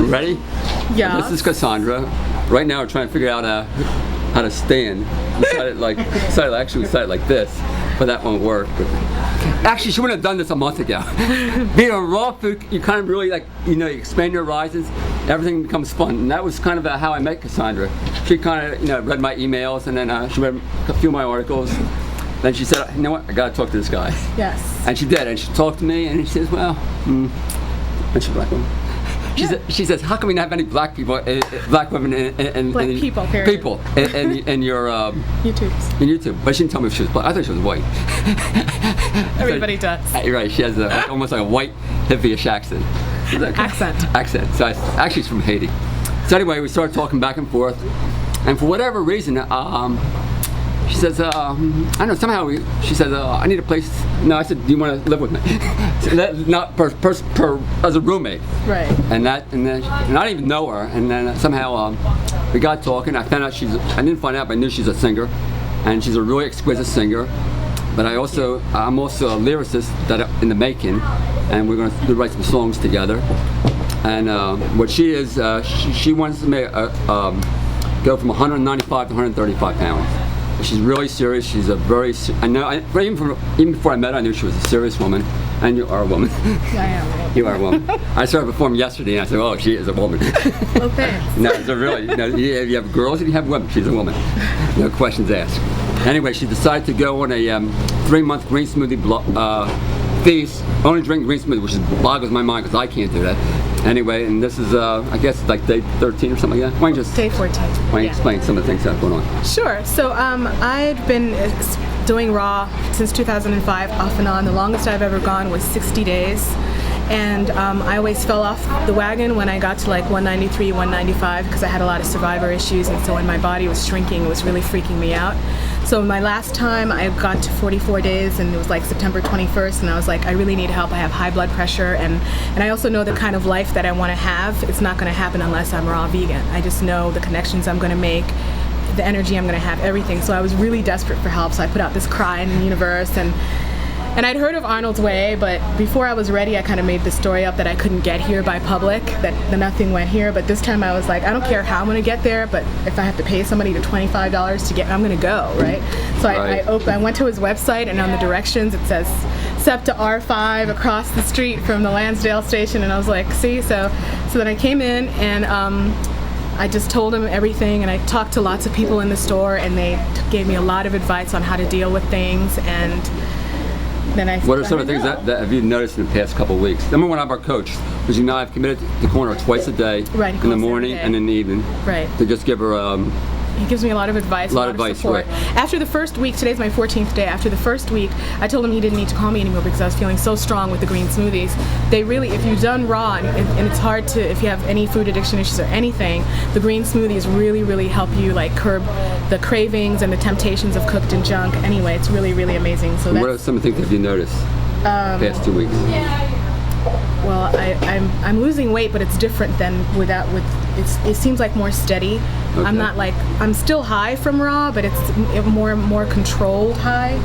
Ready? Yeah. This is Cassandra. Right now we're trying to figure out how to stand. We decided like this, but that won't work. Actually, she wouldn't have done this a month ago. Being on raw food, you kind of really you expand your horizons, everything becomes fun. And that was kind of how I met Cassandra. She kind of, read my emails, and then she read a few of my articles. Then she said, you know what, I gotta talk to this guy. Yes. And she did, and she talked to me, and she says, well, and she's a black woman. She says, how come we not have any black people, black women in black people, period. People in your YouTubes. In YouTube? But she didn't tell me if she was black. I thought she was white. Everybody does. You're right. She has almost like a white hippie-ish accent. Accent. So actually, she's from Haiti. So anyway, we started talking back and forth, and for whatever reason, she says, I don't know, somehow she says, I need a place. No, I said, do you want to live with me? Not as a roommate. Right. And I didn't even know her. And then somehow we got talking. I found out I didn't find out, but I knew she's a singer. And she's a really exquisite singer. But I'm also a lyricist in the making. And we're going to write some songs together. And what she is, she wants to go from 195 to 135 pounds. She's really serious. She's a very. Even before I met her, I knew she was a serious woman. And you are a woman. I am. You are a woman. I saw her perform yesterday, and I said, "Oh, she is a woman." Well, thanks. No, it's really. You have girls and you have women. She's a woman. No questions asked. Anyway, she decided to go on a 3-month green smoothie feast. Only drink green smoothie, which boggles my mind because I can't do that. Anyway, and this is, I guess, like day 13 or something like that. Why don't you just day 14. Why don't you explain some of the things that are going on? Sure. So I'd been doing raw since 2005, off and on. The longest I've ever gone was 60 days. And I always fell off the wagon when I got to like 193, 195 because I had a lot of survivor issues, and so when my body was shrinking, it was really freaking me out. So my last time I got to 44 days, and it was like September 21st, and I was like, I really need help. I have high blood pressure, and I also know the kind of life that I want to have. It's not going to happen unless I'm raw vegan. I just know the connections I'm going to make, the energy I'm going to have, everything. So I was really desperate for help, so I put out this cry in the universe, and I'd heard of Arnold's Way, but before I was ready, I kind of made the story up that I couldn't get here by public, that nothing went here. But this time I was like, I don't care how I'm going to get there, but if I have to pay somebody the $25 to get, I'm going to go, right? So I went to his website, and on the directions it says SEPTA R5 across the street from the Lansdale station, and I was like, see? So then I came in, and I just told him everything, and I talked to lots of people in the store, and they gave me a lot of advice on how to deal with things, and what are some of the things that have you noticed in the past couple of weeks? Number one, I'm our coach, because I've committed to calling her twice a day, in the morning and in the evening, to just give her. He gives me a lot of advice, a lot of support. Right. After the first week, today's my 14th day. After the first week, I told him he didn't need to call me anymore because I was feeling so strong with the green smoothies. They really, if you've done raw, and it's hard to, if you have any food addiction issues or anything, the green smoothies really, really help you curb the cravings and the temptations of cooked and junk. Anyway, it's really, really amazing. So what are some of the things that you noticed past 2 weeks? Well, I'm losing weight, but it's different than it seems like more steady. Okay. I'm still high from raw, but it's more controlled high.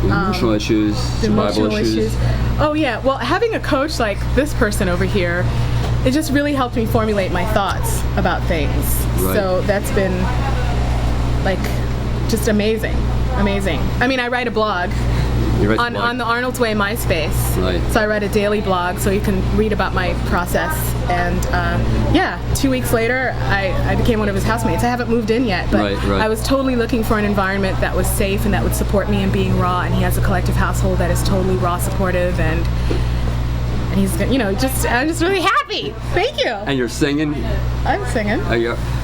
Emotional issues, survival issues. Oh yeah, well, having a coach like this person over here, it just really helped me formulate my thoughts about things. Right. So that's been just amazing. I mean, I write a blog. On the Arnold's Way MySpace. Right. So I write a daily blog so you can read about my process. And 2 weeks later, I became one of his housemates. I haven't moved in yet, but I was totally looking for an environment that was safe and that would support me in being raw. And he has a collective household that is totally raw supportive, and he's, I'm just really happy. Thank you. And you're singing? I'm singing.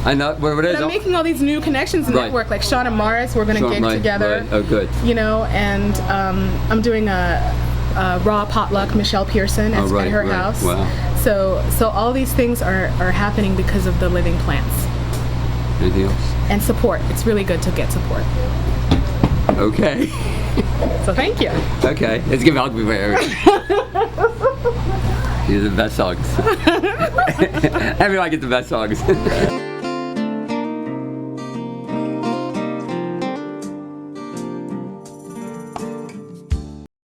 I know what it is. But I'm making all these new connections in network, like Shawn and Morris. We're going to gig together. Right. Oh, good. And I'm doing a raw potluck, Michelle Pearson at her house. Wow. So all these things are happening because of the living plants. Anything else? And support. It's really good to get support. Okay. So thank you. Okay. Let's give Algie for everything. These are the best songs. Everybody gets the best songs.